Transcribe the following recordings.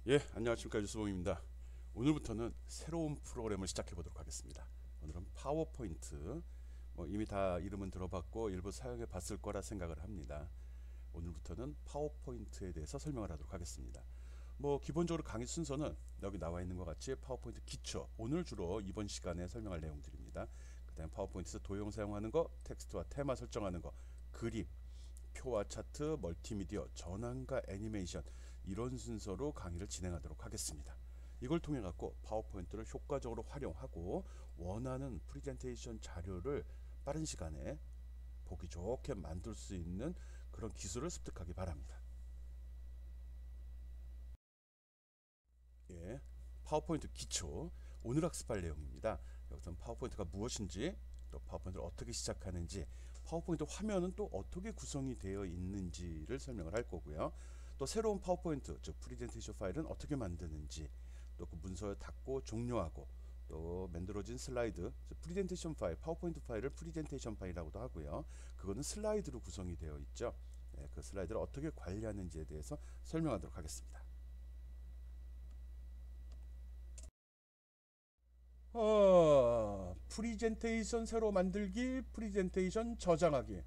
예, 안녕하십니까 유수봉입니다. 오늘부터는 새로운 프로그램을 시작해 보도록 하겠습니다. 오늘은 파워포인트, 이미 다 이름은 들어봤고 일부 사용해 봤을 거라 생각을 합니다. 오늘부터는 파워포인트에 대해서 설명을 하도록 하겠습니다. 기본적으로 강의 순서는 여기 나와 있는 것 같이 파워포인트 기초, 오늘 주로 이번 시간에 설명할 내용들입니다. 그 다음 파워포인트에서 도형 사용하는 거, 텍스트와 테마 설정하는 거, 그림, 표와 차트, 멀티미디어, 전환과 애니메이션, 이런 순서로 강의를 진행하도록 하겠습니다. 이걸 통해 갖고 파워포인트를 효과적으로 활용하고 원하는 프레젠테이션 자료를 빠른 시간에 보기 좋게 만들 수 있는 그런 기술을 습득하기 바랍니다. 예, 파워포인트 기초, 오늘 학습할 내용입니다. 여기서는 파워포인트가 무엇인지, 또 파워포인트를 어떻게 시작하는지, 파워포인트 화면은 또 어떻게 구성이 되어 있는지를 설명을 할 거고요. 또 새로운 파워포인트, 즉 프레젠테이션 파일은 어떻게 만드는지, 또 그 문서를 닫고 종료하고, 또 만들어진 슬라이드, 즉 프레젠테이션 파일, 파워포인트 파일을 프레젠테이션 파일이라고도 하고요. 그거는 슬라이드로 구성이 되어 있죠. 그 슬라이드를 어떻게 관리하는지에 대해서 설명하도록 하겠습니다. 프리젠테이션 새로 만들기, 프리젠테이션 저장하기.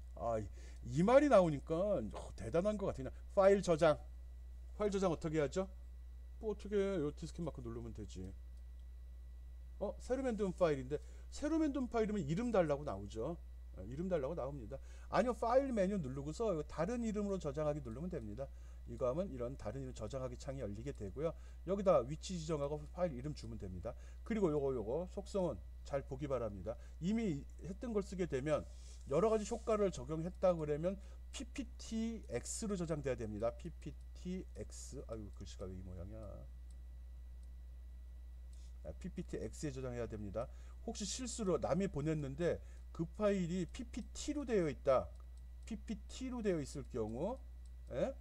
이 말이 나오니까 대단한 것 같아요. 파일 저장. 파일 저장 어떻게 하죠? 어떻게 요 디스크 마크 누르면 되지. 새로 만든 파일인데 새로 만든 파일이면 이름 달라고 나오죠. 이름 달라고 나옵니다. 아니요, 파일 메뉴 누르고서 다른 이름으로 저장하기 누르면 됩니다. 이거 하면 이런 다른 이름 저장하기 창이 열리게 되고요. 여기다 위치 지정하고 파일 이름 주면 됩니다. 그리고 요거 속성은 잘 보기 바랍니다. 이미 했던 걸 쓰게 되면 여러 가지 효과를 적용했다 그러면 PPTX로 저장돼야 됩니다. PPTX. 아유, 글씨가 왜 이 모양이야. PPTX에 저장해야 됩니다. 혹시 실수로 남이 보냈는데 그 파일이 PPT로 되어 있다. PPT로 되어 있을 경우, 예?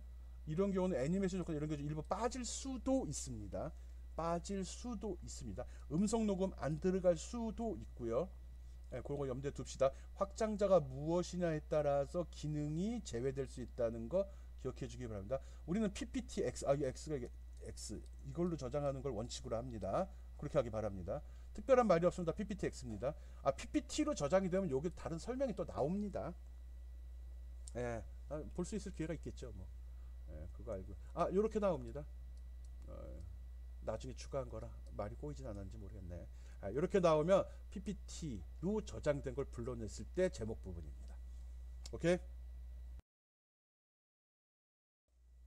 이런 경우는 애니메이션 조건 이런 게 일부 빠질 수도 있습니다. 빠질 수도 있습니다. 음성 녹음 안 들어갈 수도 있고요. 그런 거 염두에 둡시다. 확장자가 무엇이냐에 따라서 기능이 제외될 수 있다는 거 기억해 주기 바랍니다. 우리는 PPTX, 이 X가 X, 이걸로 저장하는 걸 원칙으로 합니다. 그렇게 하기 바랍니다. 특별한 말이 없습니다. PPTX입니다. PPT로 저장이 되면 여기 다른 설명이 또 나옵니다. 볼 수 있을 기회가 있겠죠. 그거 알고. 요렇게 나옵니다. 나중에 추가한 거라 말이 꼬이진 않았는지 모르겠네. 이렇게 나오면 PPT로 저장된 걸 불러냈을 때 제목 부분입니다. 오케이?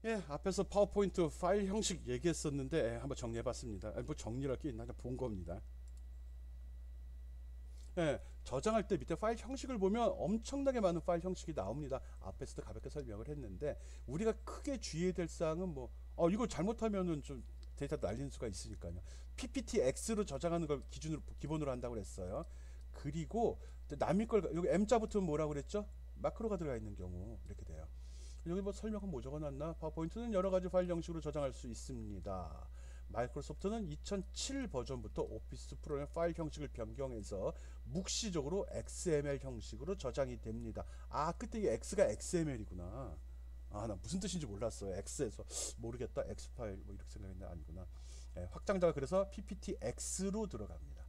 예, 앞에서 파워포인트 파일 형식 얘기했었는데 한번 정리해봤습니다. 정리를 할 게 있나? 그냥 본 겁니다. 저장할 때 밑에 파일 형식을 보면 엄청나게 많은 파일 형식이 나옵니다. 앞에서도 가볍게 설명을 했는데 우리가 크게 주의해야 될 사항은 이거 잘못하면은 좀 데이터 날리는 수가 있으니까요. PPTX로 저장하는 걸 기본으로 한다고 그랬어요. 그리고 남의 걸 여기 M자 붙으면 뭐라고 그랬죠? 마크로가 들어가 있는 경우 이렇게 돼요. 여기 설명은 뭐 적어놨나? 파워포인트는 여러 가지 파일 형식으로 저장할 수 있습니다. 마이크로소프트는 2007 버전부터 오피스 프로그램 파일 형식을 변경해서 묵시적으로 XML 형식으로 저장이 됩니다. 그때 이 X가 XML이구나. 나 무슨 뜻인지 몰랐어요. X에서 모르겠다. X 파일 이렇게 생각했는데 아니구나. 확장자가 그래서 PPTX로 들어갑니다.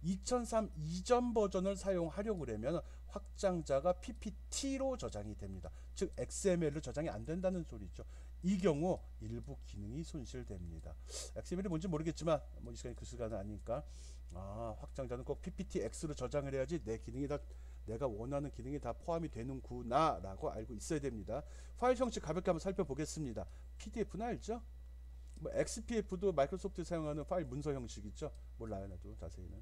2003 이전 버전을 사용하려고 하면 확장자가 PPT로 저장이 됩니다. 즉 XML로 저장이 안 된다는 소리죠. 이 경우 일부 기능이 손실됩니다. XML이 뭔지 모르겠지만 이 시간이 그 시간은 아니니까 확장자는 꼭 PPTX로 저장을 해야지 내가 원하는 기능이 다 포함이 되는구나 라고 알고 있어야 됩니다. 파일 형식 가볍게 한번 살펴보겠습니다. PDF는 알죠? XPF도 마이크로소프트 사용하는 파일 문서 형식이죠. 몰라요 나도 자세히는.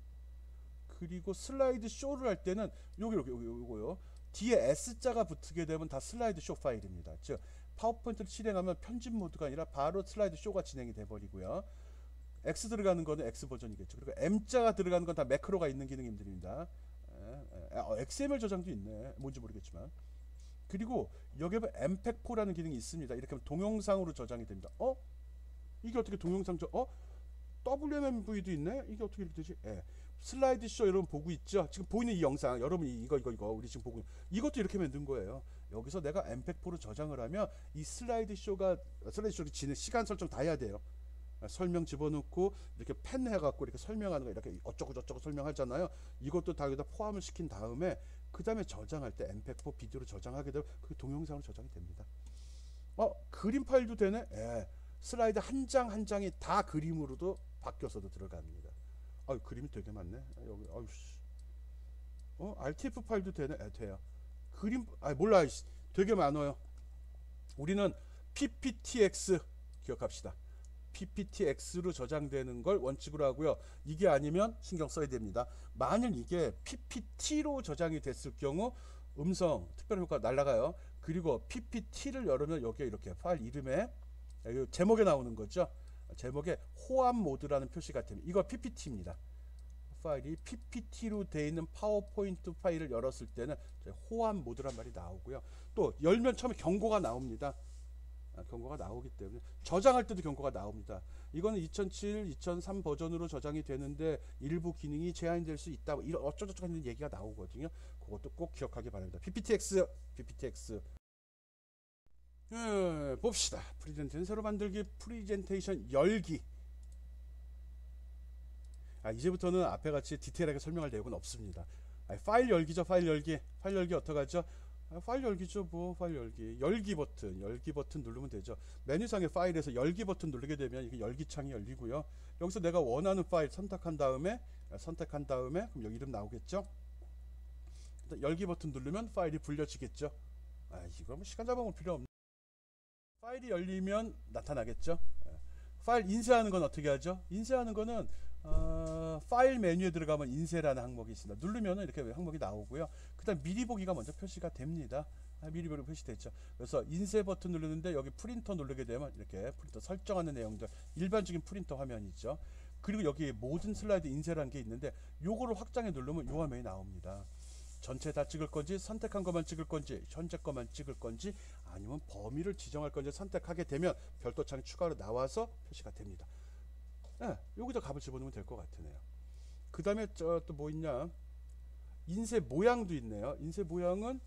그리고 슬라이드 쇼를 할 때는 요거요. 뒤에 S자가 붙게 되면 다 슬라이드 쇼 파일입니다. 즉 파워포인트를 실행하면 편집 모드가 아니라 바로 슬라이드 쇼가 진행이 돼 버리고요. X 들어가는 거는 X 버전이겠죠. 그리고 M자가 들어가는 건 다 매크로가 있는 기능들입니다. XML 저장도 있네. 뭔지 모르겠지만. 그리고 여기에 MPEG-4라는 기능이 있습니다. 이렇게 하면 동영상으로 저장이 됩니다. 이게 어떻게 동영상 WMV도 있네? 이게 어떻게 이렇게 되지? 슬라이드 쇼 여러분 보고 있죠? 지금 보이는 이 영상 여러분이 이거 우리 지금 보고 이것도 이렇게 만든 거예요. 여기서 내가 MPEG-4로 저장을 하면 이 슬라이드 쇼가 진행 시간 설정 다 해야 돼요. 설명 집어넣고 이렇게 펜 해갖고 이렇게 설명하는 거 이렇게 어쩌고 저쩌고 설명하잖아요. 이것도 다 여기다 포함을 시킨 다음에 그 다음에 저장할 때 엠팩4 비디오로 저장하게 되면 그게 동영상으로 저장이 됩니다. 그림 파일도 되네? 예. 슬라이드 한 장 한 장이 다 그림으로도 바뀌어서도 들어갑니다. 그림이 되게 많네. 여기, RTF 파일도 되네? 예, 돼요. 그림, 몰라. 되게 많아요. 우리는 PPTX 기억합시다. PPTX로 저장되는 걸 원칙으로 하고요. 이게 아니면 신경 써야 됩니다. 만일 이게 PPT로 저장이 됐을 경우 음성 특별효과 날라가요. 그리고 PPT를 열으면 여기에 이렇게 파일 이름에 제목에 나오는 거죠. 제목에 호환 모드라는 표시가 됩니다. 이거 PPT입니다. 파일이 PPT로 되어 있는 파워포인트 파일을 열었을 때는 호환 모드란 말이 나오고요. 또 열면 처음에 경고가 나옵니다. 경고가 나오기 때문에 저장할 때도 경고가 나옵니다. 이거는 2007, 2003 버전으로 저장이 되는데 일부 기능이 제한이 될 수 있다. 이런 어쩌고저쩌고 하는 얘기가 나오거든요. 그것도 꼭 기억하기 바랍니다. PPTX. 봅시다. 프레젠테이션 새로 만들기, 프레젠테이션 열기. 이제부터는 앞에 같이 디테일하게 설명할 내용은 없습니다. 파일 열기죠. 파일 열기 어떡하죠? 파일 열기죠. 파일 열기 버튼 누르면 되죠. 메뉴상의 파일에서 열기 버튼 누르게 되면 이게 열기 창이 열리고요. 여기서 내가 원하는 파일 선택한 다음에 그럼 여기 이름 나오겠죠. 열기 버튼 누르면 파일이 불려지겠죠. 이거 뭐 시간 잡아먹을 필요 없네. 파일이 열리면 나타나겠죠. 파일 인쇄하는 건 어떻게 하죠? 인쇄하는 거는 파일 메뉴에 들어가면 인쇄라는 항목이 있습니다. 누르면 이렇게 항목이 나오고요. 그 다음 미리 보기가 먼저 표시가 됩니다. 미리 보기 표시됐죠. 그래서 인쇄 버튼 누르는데 여기 프린터 누르게 되면 이렇게 프린터 설정하는 내용들, 일반적인 프린터 화면이죠. 그리고 여기 모든 슬라이드 인쇄라는 게 있는데 요거를 확장해 누르면 요 화면이 나옵니다. 전체 다 찍을 건지, 선택한 것만 찍을 건지, 현재 것만 찍을 건지, 아니면 범위를 지정할 건지 선택하게 되면 별도 창이 추가로 나와서 표시가 됩니다. 여기다 값을 집어넣으면 될 것 같으네요. 그 다음에 또 뭐 있냐, 인쇄 모양도 있네요. 인쇄 모양은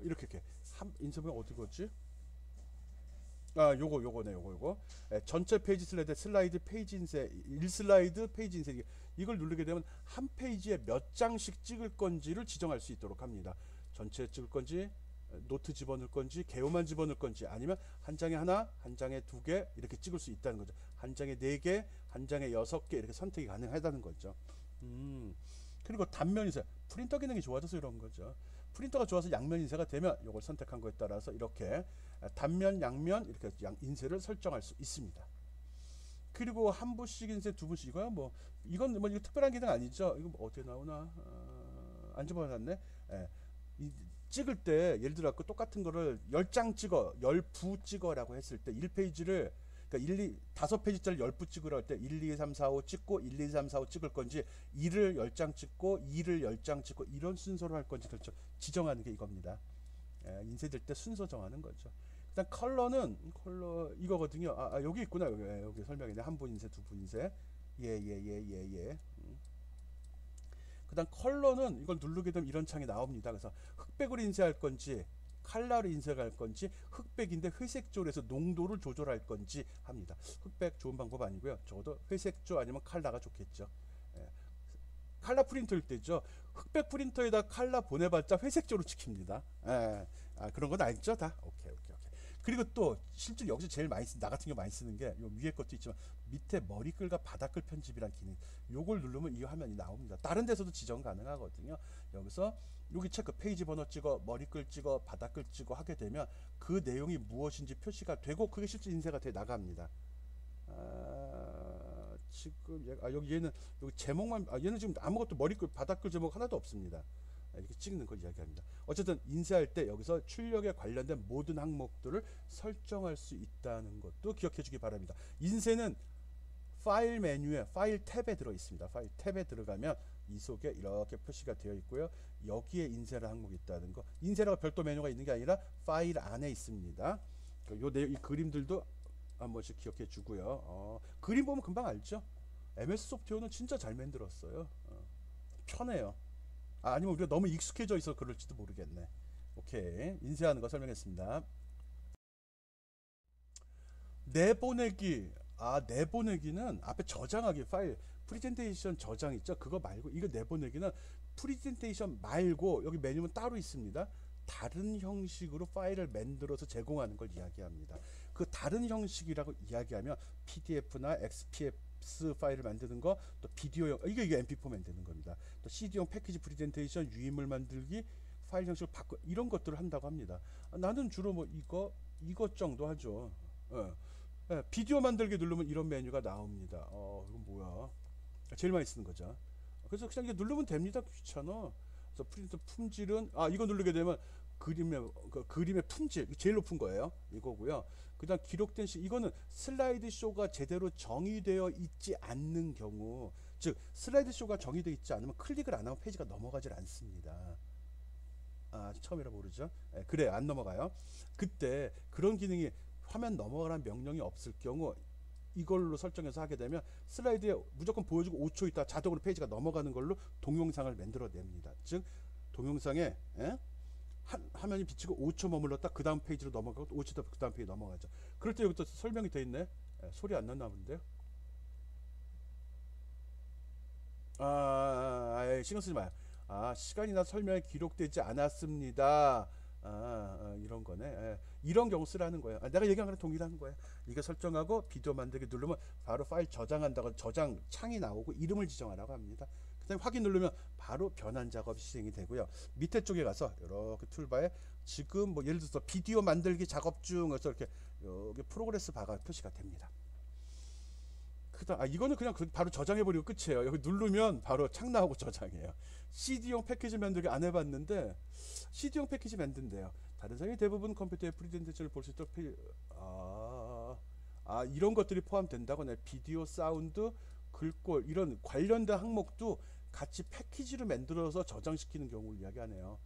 이렇게 인쇄 모양 어디 갔지? 요거. 전체 페이지 슬라이드 페이지 인쇄, 1슬라이드 페이지 인쇄, 이걸 누르게 되면 한 페이지에 몇 장씩 찍을 건지를 지정할 수 있도록 합니다. 전체 찍을 건지, 노트 집어넣을 건지, 개요만 집어넣을 건지, 아니면 한 장에 하나, 한 장에 두 개 이렇게 찍을 수 있다는 거죠. 한 장에 4개, 한 장에 6개 이렇게 선택이 가능하다는 거죠. 그리고 단면 인쇄, 프린터 기능이 좋아져서 이런 거죠. 프린터가 좋아서 양면 인쇄가 되면 이걸 선택한 거에 따라서 이렇게 단면, 양면 이렇게 인쇄를 설정할 수 있습니다. 그리고 한 부씩 인쇄, 두 부씩, 이거야 이건 이거 특별한 기능 아니죠. 이거 어디에 나오나? 안 집어놨네. 찍을 때 예를 들어 똑같은 거를 10장 찍어, 10부 찍어라고 했을 때 1페이지를, 그러니까 5페이지짜리 10부 찍으라 할 때 1, 2, 3, 4, 5 찍고 1, 2, 3, 4, 5 찍을 건지, 1을 10장 찍고 2를 10장 찍고 이런 순서로 할 건지 지정하는 게 이겁니다. 인쇄될 때 순서 정하는 거죠. 일단 컬러 이거거든요. 여기 있구나. 여기 설명이네. 한 부 인쇄, 두 부 인쇄. 그다음 컬러는 이걸 누르게 되면 이런 창이 나옵니다. 그래서 흑백으로 인쇄할 건지, 칼라로 인쇄할 건지, 흑백인데 회색조로 해서 농도를 조절할 건지 합니다. 흑백 좋은 방법 아니고요. 적어도 회색조 아니면 칼라가 좋겠죠. 칼라 프린터일 때죠. 흑백 프린터에다 칼라 보내봤자 회색조로 찍힙니다. 그런 건 알죠, 다. 오케이. 그리고 또 실제로 여기서 제일 많이 나 같은 경우 많이 쓰는 게 요 위에 것도 있지만 밑에 머리글과 바닥글 편집이란 기능, 요걸 누르면 이 화면이 나옵니다. 다른 데서도 지정 가능하거든요. 여기서 여기 체크, 페이지 번호 찍어, 머리글 찍어, 바닥글 찍어 하게 되면 그 내용이 무엇인지 표시가 되고 그게 실제 인쇄가 돼 나갑니다. 지금 여기 얘는 여기 제목만, 얘는 지금 아무것도 머리글, 바닥글 제목 하나도 없습니다. 이렇게 찍는 걸 이야기합니다. 어쨌든 인쇄할 때 여기서 출력에 관련된 모든 항목들을 설정할 수 있다는 것도 기억해 주기 바랍니다. 인쇄는 파일 메뉴에 파일 탭에 들어 있습니다. 파일 탭에 들어가면 이 속에 이렇게 표시가 되어 있고요. 여기에 인쇄를 항목이 있다는 거. 인쇄라고 별도 메뉴가 있는 게 아니라 파일 안에 있습니다. 이 그림들도 한 번씩 기억해 주고요. 그림 보면 금방 알죠. MS 소프트웨어는 진짜 잘 만들었어요. 편해요. 아니면 우리가 너무 익숙해져 있어 그럴지도 모르겠네. 오케이, 인쇄하는 거 설명했습니다. 내보내기. 내보내기는 앞에 저장하기 파일 프리젠테이션 저장 있죠. 그거 말고 이거 내보내기는 프리젠테이션 말고 여기 메뉴는 따로 있습니다. 다른 형식으로 파일을 만들어서 제공하는 걸 이야기합니다. 그 다른 형식이라고 이야기하면 PDF나 XPS 파일을 만드는 거, 또 비디오용 이게 MP4 만드는 겁니다. 또 CD용 패키지 프리젠테이션 유인물 만들기, 파일 형식을 바꿔 이런 것들을 한다고 합니다. 나는 주로 뭐 이것 정도 하죠. 비디오 만들기 누르면 이런 메뉴가 나옵니다. 이건 뭐야? 제일 많이 쓰는 거죠. 그래서 그냥 이게 누르면 됩니다. 귀찮아. 그래서 프린트 품질은 이거 누르게 되면 그림의 품질 제일 높은 거예요. 이거고요. 그다음 기록된 이거는 슬라이드 쇼가 제대로 정의되어 있지 않는 경우, 즉 슬라이드 쇼가 정의되어 있지 않으면 클릭을 안 하면 페이지가 넘어가질 않습니다. 처음이라 모르죠. 그래 안 넘어가요. 그때 그런 기능이 화면 넘어가라는 명령이 없을 경우 이걸로 설정해서 하게 되면 슬라이드에 무조건 보여주고 5초 있다 자동으로 페이지가 넘어가는 걸로 동영상을 만들어냅니다. 즉 동영상에 화면이 비치고 5초 머물렀다 그 다음 페이지로 넘어가고 5초 더 그 다음 페이지 넘어가죠. 그럴 때 여기부터 설명이 돼 있네. 소리 안 났나 본데요. 신경 쓰지 마요. 시간이나 설명이 기록되지 않았습니다. 이런 거네. 이런 경우 쓰라는 거예요. 내가 얘기한 거랑 동일한 거예요. 이거 설정하고 비디오 만들기 누르면 바로 파일 저장한다고 저장 창이 나오고 이름을 지정하라고 합니다. 그다음에 확인 누르면 바로 변환 작업이 시행이 되고요. 밑에 쪽에 가서 이렇게 툴바에 지금 뭐 예를 들어서 비디오 만들기 작업 중 해서 이렇게 여기 프로그레스 바가 표시가 됩니다. 이거는 그냥 바로 저장해버리고 끝이에요. 여기 누르면 바로 창 나오고 저장해요. CD용 패키지 만들기 안 해봤는데 CD용 패키지 만든대요. 다른 사람이 대부분 컴퓨터의 프리젠테이션을 볼 수 있도록 이런 것들이 포함된다고. 비디오, 사운드, 글꼴 이런 관련된 항목도 같이 패키지로 만들어서 저장시키는 경우를 이야기하네요.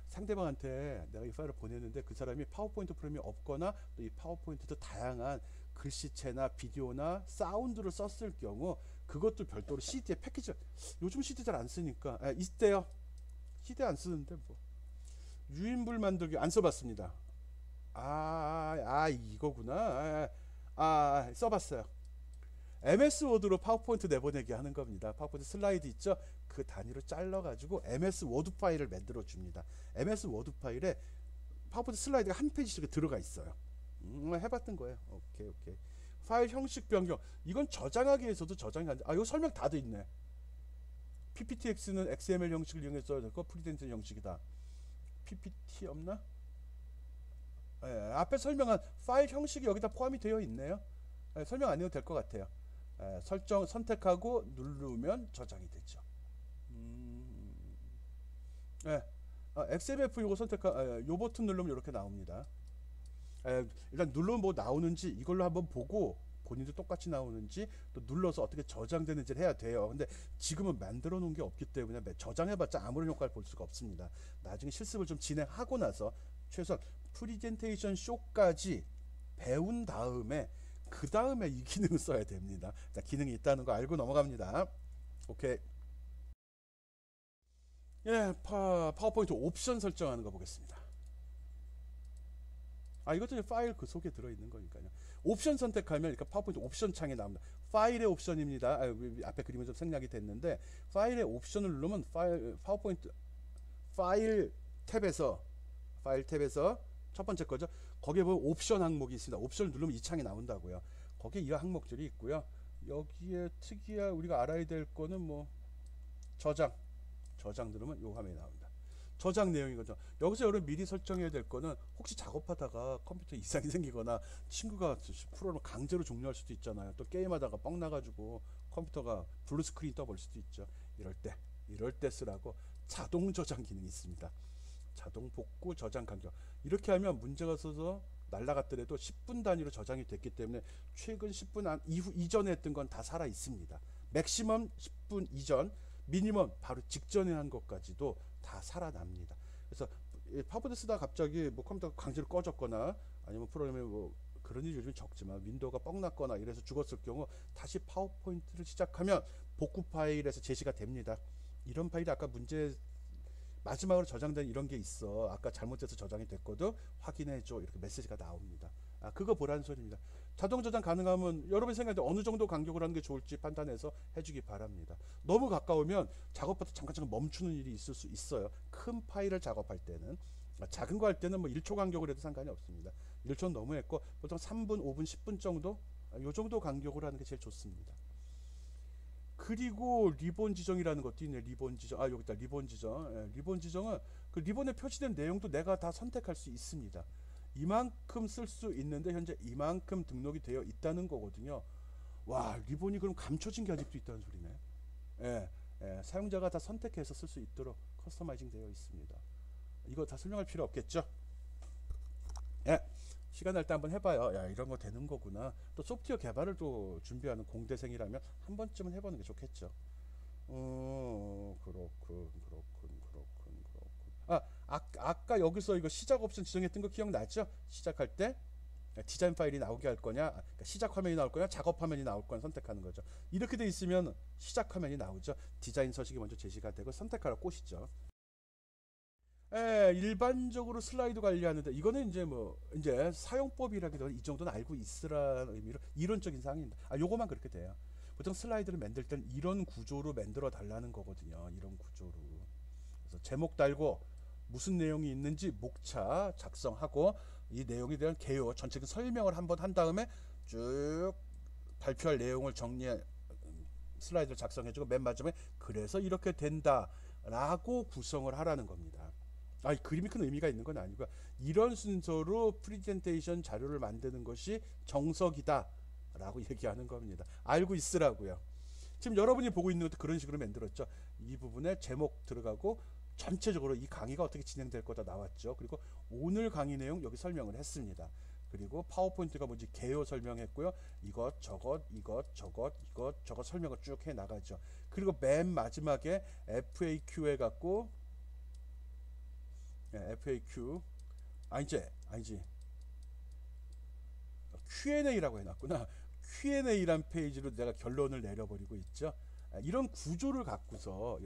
상대방한테 내가 이 파일을 보냈는데 그 사람이 파워포인트 프로그램이 없거나 또 이 파워포인트도 다양한 글씨체나 비디오나 사운드를 썼을 경우 그것도 별도로 CD에 패키지. 요즘 CD 잘 안 쓰니까 있대요. CD 안 쓰는데 뭐 유인물 만들기 안 써봤습니다. 이거구나. 써봤어요. MS 워드로 파워포인트 내보내기 하는 겁니다. 파워포인트 슬라이드 있죠? 그 단위로 잘라가지고 MS 워드 파일을 만들어 줍니다. MS 워드 파일에 파워포인트 슬라이드가 한 페이지씩 들어가 있어요. 해봤던 거예요. 오케이. 파일 형식 변경. 이건 저장하기 위해서도 저장이 안 돼. 이거 설명 다 돼 있네. PPTX는 XML 형식을 이용해서 프리젠트 형식이다. PPT 없나? 앞에 설명한 파일 형식이 여기다 포함이 되어 있네요. 설명 안 해도 될 것 같아요. 설정 선택하고 누르면 저장이 되죠. XMF 요거 요 버튼 누르면 이렇게 나옵니다. 일단 누르면 뭐 나오는지 이걸로 한번 보고 본인도 똑같이 나오는지 또 눌러서 어떻게 저장되는지를 해야 돼요. 근데 지금은 만들어 놓은 게 없기 때문에 저장해봤자 아무런 효과를 볼 수가 없습니다. 나중에 실습을 좀 진행하고 나서 최소한 프리젠테이션 쇼까지 배운 다음에 그 다음에 이 기능을 써야 됩니다. 자, 기능이 있다는 거 알고 넘어갑니다. 오케이. 파워포인트 옵션 설정하는 거 보겠습니다. 이것도 파일 그 속에 들어있는 거니까요. 옵션 선택하면 그러니까 파워포인트 옵션 창이 나옵니다. 파일의 옵션입니다. 앞에 그림은 좀 생략이 됐는데 파일의 옵션을 누르면 파워포인트 파일 탭에서 첫 번째 거죠. 거기에 보면 옵션 항목이 있습니다. 옵션을 누르면 이 창이 나온다고요. 거기에 이런 항목들이 있고요. 여기에 특이한 우리가 알아야 될 거는 뭐 저장 누르면 요 화면이 나옵니다. 저장 내용인 거죠. 여기서 여러분 미리 설정해야 될 거는 혹시 작업하다가 컴퓨터 이상이 생기거나 친구가 프로그램을 강제로 종료할 수도 있잖아요. 또 게임하다가 뻥 나가지고 컴퓨터가 블루 스크린 떠버릴 수도 있죠. 이럴 때 쓰라고 자동 저장 기능이 있습니다. 자동 복구 저장 간격. 이렇게 하면 문제가 없어서 날라갔더라도 10분 단위로 저장이 됐기 때문에 최근 10분 이전에 했던 건 다 살아 있습니다. 맥시멈 10분 이전, 미니멈 바로 직전에 한 것까지도 다 살아납니다. 그래서 파워포인트 쓰다 갑자기 뭐 컴퓨터가 강제로 꺼졌거나 아니면 프로그램에 뭐 그런 일이 요즘 적지만 윈도우가 뻥 났거나 이래서 죽었을 경우 다시 파워포인트를 시작하면 복구 파일에서 제시가 됩니다. 이런 파일이 아까 문제 마지막으로 저장된 이런 게 있어. 아까 잘못돼서 저장이 됐거든. 확인해줘. 이렇게 메시지가 나옵니다. 그거 보라는 소리입니다. 자동 저장 가능하면 여러분 생각할 때 어느 정도 간격으로 하는 게 좋을지 판단해서 해주기 바랍니다. 너무 가까우면 작업부터 잠깐 멈추는 일이 있을 수 있어요. 큰 파일을 작업할 때는. 작은 거 할 때는 뭐 1초 간격으로 해도 상관이 없습니다. 1초는 너무했고 보통 3분, 5분, 10분 정도 요 정도 간격으로 하는 게 제일 좋습니다. 그리고 리본 지정이라는 것도 있네. 리본 지정. 여기 있다. 리본 지정. 리본 지정은 그 리본에 표시된 내용도 내가 다 선택할 수 있습니다. 이만큼 쓸 수 있는데 현재 이만큼 등록이 되어 있다는 거거든요. 와, 리본이 그럼 감춰진 게 아직도 있다는 소리네. 사용자가 다 선택해서 쓸 수 있도록 커스터마이징 되어 있습니다. 이거 다 설명할 필요 없겠죠? 시간 날 때 한번 해봐요. 야, 이런 거 되는 거구나. 또 소프트웨어 개발을 또 준비하는 공대생이라면 한 번쯤은 해보는 게 좋겠죠. 그렇군. 아까 여기서 이거 시작 옵션 지정했던 거 기억나죠? 시작할 때 디자인 파일이 나오게 할 거냐, 그러니까 시작 화면이 나올 거냐, 작업 화면이 나올 거냐 선택하는 거죠. 이렇게 돼 있으면 시작 화면이 나오죠. 디자인 서식이 먼저 제시가 되고 선택하라 꽂이죠. 일반적으로 슬라이드 관리하는데 이거는 이제 사용법이라기도 이 정도는 알고 있으라는 의미로 이론적인 사항입니다. 요거만 그렇게 돼요. 보통 슬라이드를 만들 땐 이런 구조로 만들어 달라는 거거든요. 이런 구조로. 그래서 제목 달고 무슨 내용이 있는지 목차 작성하고 이 내용에 대한 개요 전체적인 설명을 한번 한 다음에 쭉 발표할 내용을 정리해 슬라이드를 작성해주고 맨 마지막에 그래서 이렇게 된다라고 구성을 하라는 겁니다. 그림이 큰 의미가 있는 건 아니고 이런 순서로 프레젠테이션 자료를 만드는 것이 정석이다 라고 얘기하는 겁니다. 알고 있으라고요. 지금 여러분이 보고 있는 것도 그런 식으로 만들었죠. 이 부분에 제목 들어가고 전체적으로 이 강의가 어떻게 진행될 거다 나왔죠. 그리고 오늘 강의 내용 여기 설명을 했습니다. 그리고 파워포인트가 뭔지 개요 설명했고요. 이것 저것 설명을 쭉 해 나가죠. 그리고 맨 마지막에 FAQ 해갖고 FAQ 아니지 Q&A라고 해놨구나. Q&A란 페이지로 내가 결론을 내려버리고 있죠. 이런 구조를 갖고서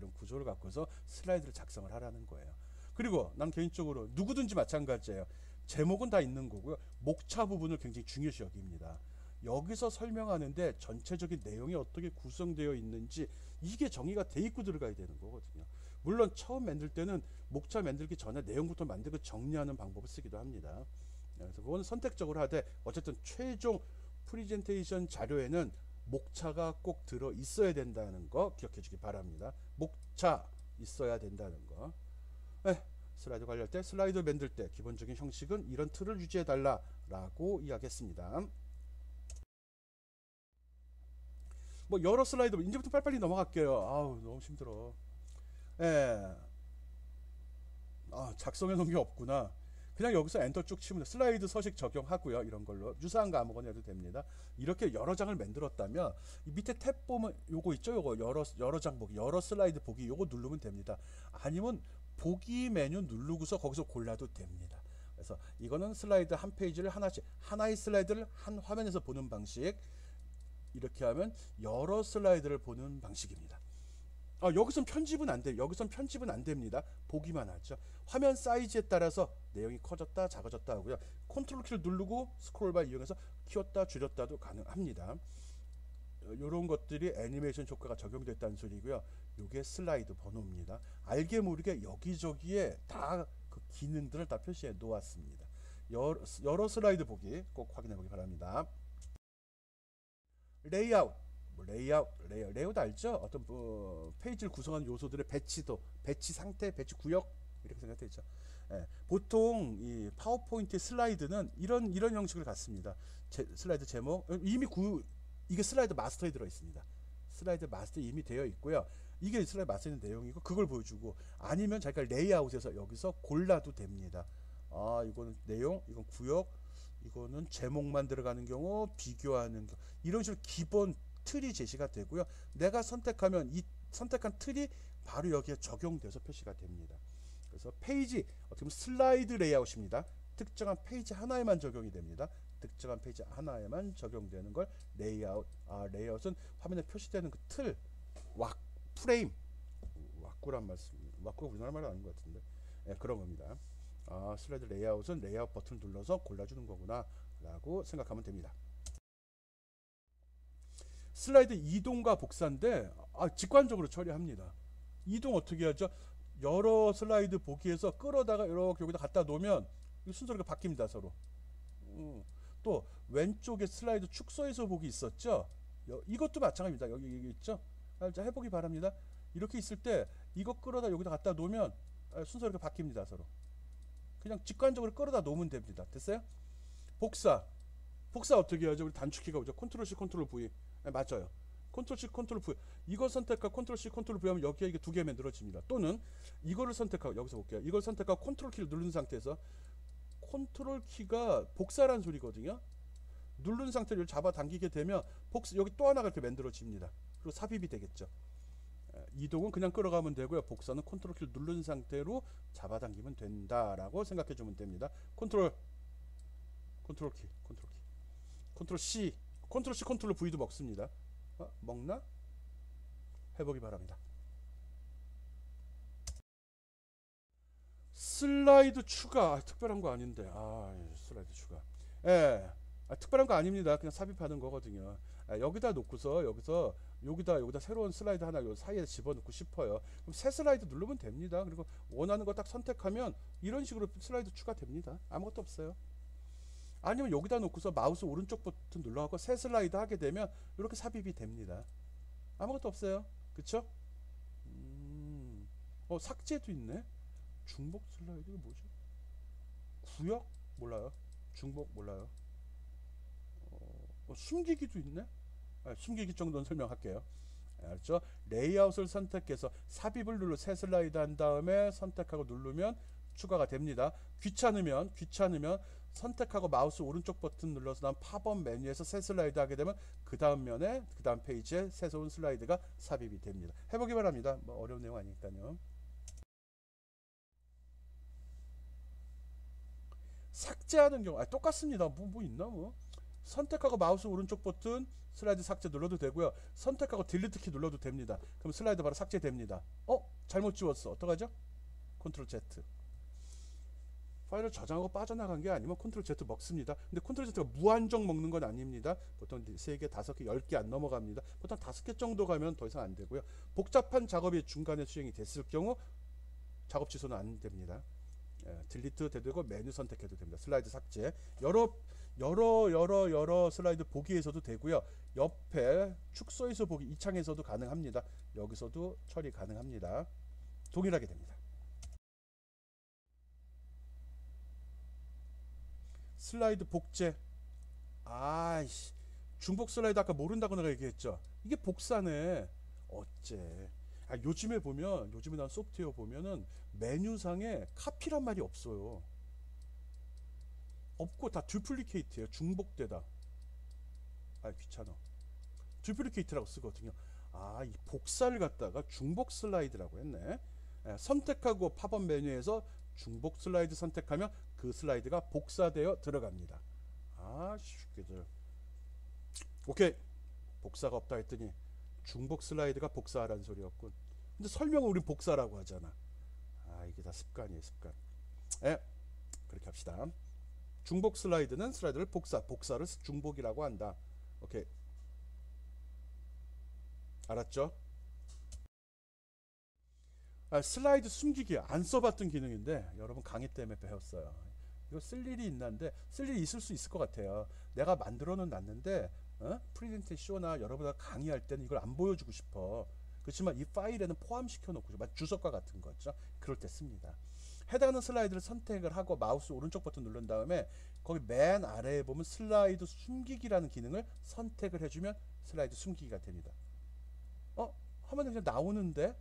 슬라이드를 작성을 하라는 거예요. 그리고 난 개인적으로 누구든지 마찬가지예요. 제목은 다 있는 거고요. 목차 부분을 굉장히 중요시 여깁니다. 여기서 설명하는데 전체적인 내용이 어떻게 구성되어 있는지 이게 정의가 돼 있고 들어가야 되는 거거든요. 물론 처음 만들 때는 목차 만들기 전에 내용부터 만들고 정리하는 방법을 쓰기도 합니다. 그래서 그건 선택적으로 하되 어쨌든 최종 프레젠테이션 자료에는 목차가 꼭 들어 있어야 된다는 거 기억해 주기 바랍니다. 목차 있어야 된다는 거. 슬라이드 관리할 때 슬라이드 만들 때 기본적인 형식은 이런 틀을 유지해 달라 라고 이야기했습니다. 여러 슬라이드 이제부터 빨리빨리 넘어갈게요. 너무 힘들어. 작성해 놓은 게 없구나. 그냥 여기서 엔터 쭉 치면 슬라이드 서식 적용하고요. 이런 걸로 유사한 거 아무거나 해도 됩니다. 이렇게 여러 장을 만들었다면 이 밑에 탭 보면 요거 있죠. 요거 여러 장 보기, 여러 슬라이드 보기 요거 누르면 됩니다. 아니면 보기 메뉴 누르고서 거기서 골라도 됩니다. 그래서 이거는 슬라이드 한 페이지를 하나의 슬라이드를 한 화면에서 보는 방식. 이렇게 하면 여러 슬라이드를 보는 방식입니다. 여기선 편집은 안 돼요. 여기선 편집은 안 됩니다. 보기만 하죠. 화면 사이즈에 따라서 내용이 커졌다 작아졌다 하고요. 컨트롤 키를 누르고 스크롤바 이용해서 키웠다 줄였다도 가능합니다. 이런 것들이 애니메이션 효과가 적용됐다는 소리고요. 이게 슬라이드 번호입니다. 알게 모르게 여기저기에 다 그 기능들을 다 표시해 놓았습니다. 여러 슬라이드 보기 꼭 확인해 보기 바랍니다. 레이아웃 알죠? 어떤 페이지를 구성하는 요소들의 배치도, 배치 상태, 배치 구역 이렇게 생각되어 있죠. 보통 이 파워포인트 슬라이드는 이런 형식을 갖습니다. 슬라이드 제목 이게 슬라이드 마스터에 들어 있습니다. 슬라이드 마스터에 이미 되어 있고요. 이게 슬라이드 마스터에 있는 내용이고 그걸 보여주고 아니면 자기가 레이아웃에서 여기서 골라도 됩니다. 이거는 내용, 이건 구역, 이거는 제목만 들어가는 경우, 비교하는 경우 이런 식으로 기본 틀이 제시가 되고요. 내가 선택하면 이 선택한 틀이 바로 여기에 적용돼서 표시가 됩니다. 그래서 페이지 어떻게 보면 슬라이드 레이아웃입니다. 특정한 페이지 하나에만 적용이 됩니다. 특정한 페이지 하나에만 적용되는 걸 레이아웃. 레이아웃은 화면에 표시되는 그 틀, 프레임, 왁구란 말씀, 왁구가 우리나라 말 아닌 것 같은데, 그런 겁니다. 슬라이드 레이아웃은 레이아웃 버튼을 눌러서 골라주는 거구나. 라고 생각하면 됩니다. 슬라이드 이동과 복사인데 직관적으로 처리합니다. 이동 어떻게 하죠? 여러 슬라이드 보기에서 끌어다가 이렇게 여기다 갖다 놓으면 순서가 바뀝니다, 서로. 또 왼쪽에 슬라이드 축소해서 보기 있었죠? 이것도 마찬가지입니다. 여기 있죠? 자, 해보기 바랍니다. 이렇게 있을 때 이거 끌어다 여기다 갖다 놓으면 순서가 바뀝니다, 서로. 그냥 직관적으로 끌어다 놓으면 됩니다. 됐어요? 복사 어떻게 하죠? 우리 단축키가 오죠. 컨트롤 C 컨트롤 V. 맞아요. 컨트롤 C 컨트롤 V. 이걸 선택하고 컨트롤 C 컨트롤 V 하면 여기에 이게 두 개 만들어집니다. 또는 이거를 선택하고, 여기서 볼게요. 이걸 선택하고 컨트롤 키를 누른 상태에서, 컨트롤 키가 복사라는 소리거든요. 누른 상태로 잡아당기게 되면 여기 또 하나가 이렇게 만들어집니다. 그리고 삽입이 되겠죠. 이동은 그냥 끌어가면 되고요. 복사는 컨트롤 키를 누른 상태로 잡아당기면 된다라고 생각해 주면 됩니다. 컨트롤 키 컨트롤 C 컨트롤 V도 먹습니다. 먹나? 해보기 바랍니다. 슬라이드 추가 특별한 거 아닌데 슬라이드 추가 특별한 거 아닙니다. 그냥 삽입하는 거거든요. 여기다 놓고서 여기다 새로운 슬라이드 하나 요 사이에 집어넣고 싶어요. 그럼 새 슬라이드 누르면 됩니다. 그리고 원하는 거 딱 선택하면 이런 식으로 슬라이드 추가됩니다. 아무것도 없어요. 아니면 여기다 놓고서 마우스 오른쪽 버튼 눌러갖고 새 슬라이드 하게 되면 이렇게 삽입이 됩니다. 아무것도 없어요. 그쵸? 삭제도 있네. 중복 슬라이드가 뭐지? 구역? 몰라요. 중복 몰라요. 숨기기도 있네. 숨기기 정도는 설명할게요. 알죠? 레이아웃을 선택해서 삽입을 눌러 새 슬라이드 한 다음에 선택하고 누르면 추가가 됩니다. 귀찮으면 선택하고 마우스 오른쪽 버튼 눌러서 다음 팝업 메뉴에서 새 슬라이드 하게 되면 그 다음 면에 그 다음 페이지에 새로운 슬라이드가 삽입이 됩니다. 해보기 바랍니다. 뭐 어려운 내용 아니니까요. 삭제하는 경우 똑같습니다. 뭐 있나 뭐. 선택하고 마우스 오른쪽 버튼 슬라이드 삭제 눌러도 되고요. 선택하고 딜리트 키 눌러도 됩니다. 그럼 슬라이드 바로 삭제됩니다. 잘못 지웠어. 어떡하죠? 컨트롤 Z. 파일을 저장하고 빠져나간 게 아니면 컨트롤 Z 먹습니다. 근데 컨트롤 Z가 무한정 먹는 건 아닙니다. 보통 3개, 5개, 10개 안 넘어갑니다. 보통 5개 정도 가면 더 이상 안 되고요. 복잡한 작업이 중간에 수행이 됐을 경우 작업 취소는 안 됩니다. 딜리트 되고 메뉴 선택해도 됩니다. 슬라이드 삭제. 여러 슬라이드 보기에서도 되고요. 옆에 축소해서 보기 이 창에서도 가능합니다. 여기서도 처리 가능합니다. 동일하게 됩니다. 슬라이드 복제. 중복 슬라이드 아까 모른다고 내가 얘기했죠. 이게 복사네. 어째. 요즘에 나온 소프트웨어 보면은 메뉴상에 카피란 말이 없어요. 없고 다 듀플리케이트예요. 중복되다. 귀찮아. 듀플리케이트라고 쓰거든요. 이 복사를 갖다가 중복 슬라이드라고 했네. 선택하고 팝업 메뉴에서 중복 슬라이드 선택하면 그 슬라이드가 복사되어 들어갑니다. 쉽게들. 오케이. 복사가 없다 했더니 중복 슬라이드가 복사하라는 소리였군. 근데 설명은 우린 복사라고 하잖아. 이게 다 습관이에요, 습관. 그렇게 합시다. 중복 슬라이드는 슬라이드를 복사를 중복이라고 한다. 오케이. 알았죠? 슬라이드 숨기기 안 써봤던 기능인데 여러분 강의 때문에 배웠어요. 이거 쓸 일이 있는데 쓸 일이 있을 수 있을 것 같아요. 내가 만들어는 놨는데 프리젠테이션 쇼나 여러분들 강의할 때는 이걸 안 보여주고 싶어. 그렇지만 이 파일에는 포함시켜 놓고 주석과 같은 거죠. 그럴 때 씁니다. 해당하는 슬라이드를 선택을 하고 마우스 오른쪽 버튼 누른 다음에 거기 맨 아래에 보면 슬라이드 숨기기라는 기능을 선택을 해주면 슬라이드 숨기기가 됩니다. 화면에 그냥 나오는데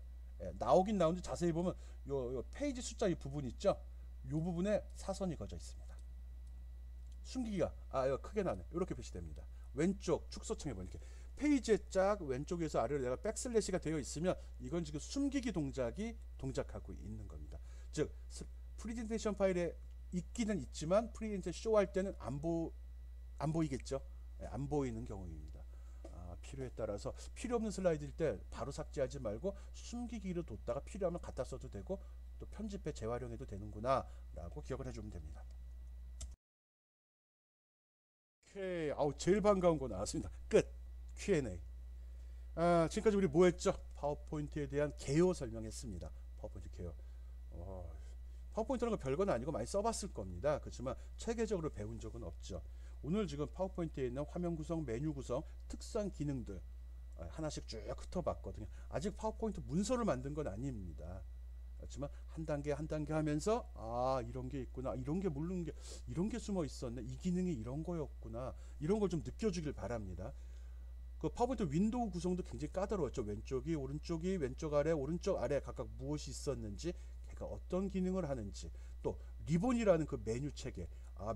나오긴 나오는데 자세히 보면 요 페이지 숫자 이 부분 있죠? 이 부분에 사선이 그어져 있습니다. 숨기기가 이거 크게 나네. 이렇게 표시됩니다. 왼쪽 축소창에 보면 이렇게 페이지에 쫙 왼쪽에서 아래로 내가 백슬래시가 되어 있으면 이건 지금 숨기기 동작하고 있는 겁니다. 즉 프리젠테이션 파일에 있기는 있지만 프리젠테이션 쇼할 때는 안 보이겠죠? 안 보이는 경우입니다. 필요에 따라서 필요 없는 슬라이드일 때 바로 삭제하지 말고 숨기기로 뒀다가 필요하면 갖다 써도 되고 또 편집해 재활용해도 되는구나 라고 기억을 해주면 됩니다. 오케이. 아우 제일 반가운 거 나왔습니다. 끝. Q&A. 지금까지 우리 뭐 했죠? 파워포인트에 대한 개요 설명했습니다. 파워포인트 개요. 파워포인트라는 건 별건 아니고 많이 써봤을 겁니다. 그렇지만 체계적으로 배운 적은 없죠. 오늘 지금 파워포인트에 있는 화면 구성, 메뉴 구성, 특수한 기능들 하나씩 쭉 훑어봤거든요. 아직 파워포인트 문서를 만든 건 아닙니다. 그렇지만 한 단계 한 단계 하면서 이런 게 있구나, 이런 게 모르는 게 이런 게 숨어 있었네, 이 기능이 이런 거였구나, 이런 걸 좀 느껴주길 바랍니다. 그 파워포인트 윈도우 구성도 굉장히 까다로웠죠. 왼쪽이 오른쪽이 왼쪽 아래 오른쪽 아래 각각 무엇이 있었는지, 걔가 어떤 기능을 하는지, 또 리본이라는 그 메뉴 체계,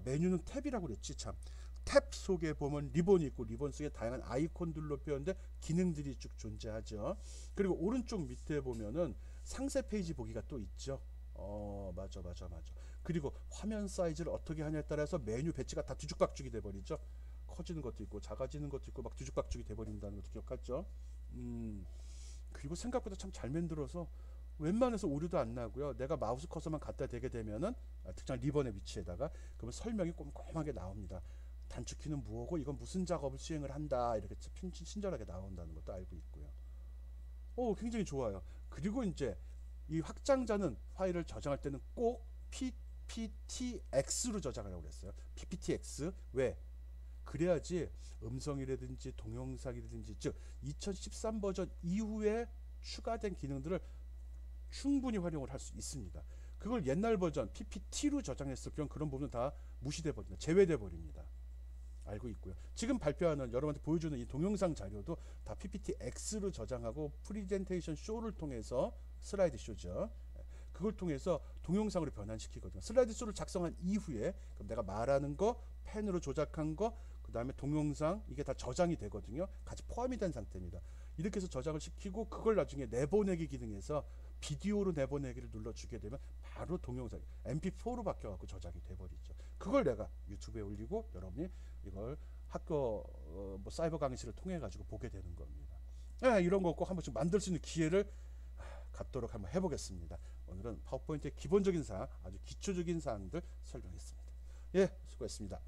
메뉴는 탭이라고 그랬지 참. 탭 속에 보면 리본이 있고 리본 속에 다양한 아이콘들로 표현된 기능들이 쭉 존재하죠. 그리고 오른쪽 밑에 보면은 상세 페이지 보기가 또 있죠. 맞아. 그리고 화면 사이즈를 어떻게 하냐에 따라서 메뉴 배치가 다 뒤죽박죽이 돼버리죠. 커지는 것도 있고 작아지는 것도 있고 막 뒤죽박죽이 돼버린다는 것도 기억하죠. 그리고 생각보다 참 잘 만들어서 웬만해서 오류도 안 나고요. 내가 마우스 커서만 갖다 대게 되면은 특정 리본의 위치에다가 그러면 설명이 꼼꼼하게 나옵니다. 단축키는 뭐고 이건 무슨 작업을 수행을 한다, 이렇게 친절하게 나온다는 것도 알고 있고요. 굉장히 좋아요. 그리고 이제 이 확장자는 파일을 저장할 때는 꼭 PPTX로 저장하라고 그랬어요. PPTX. 왜? 그래야지 음성이라든지 동영상이라든지, 즉 2013 버전 이후에 추가된 기능들을 충분히 활용을 할 수 있습니다. 그걸 옛날 버전 PPT로 저장했을 경우 그런 부분은 다 무시돼 버립니다. 제외돼 버립니다. 알고 있고요. 지금 발표하는 여러분한테 보여주는 이 동영상 자료도 다 PPTX로 저장하고 프리젠테이션 쇼를 통해서, 슬라이드 쇼죠, 그걸 통해서 동영상으로 변환시키거든요. 슬라이드 쇼를 작성한 이후에 그럼 내가 말하는 거, 펜으로 조작한 거, 그 다음에 동영상, 이게 다 저장이 되거든요. 같이 포함이 된 상태입니다. 이렇게 해서 저장을 시키고 그걸 나중에 내보내기 기능에서 비디오로 내보내기를 눌러주게 되면 바로 동영상 MP4로 바뀌어갖고 저장이 돼버리죠. 그걸 내가 유튜브에 올리고 여러분이 이걸 학교 뭐 사이버 강의실을 통해 가지고 보게 되는 겁니다. 이런 거 꼭 한 번씩 만들 수 있는 기회를 갖도록 한번 해보겠습니다. 오늘은 파워포인트의 기본적인 사항, 아주 기초적인 사항들 설명했습니다. 수고했습니다.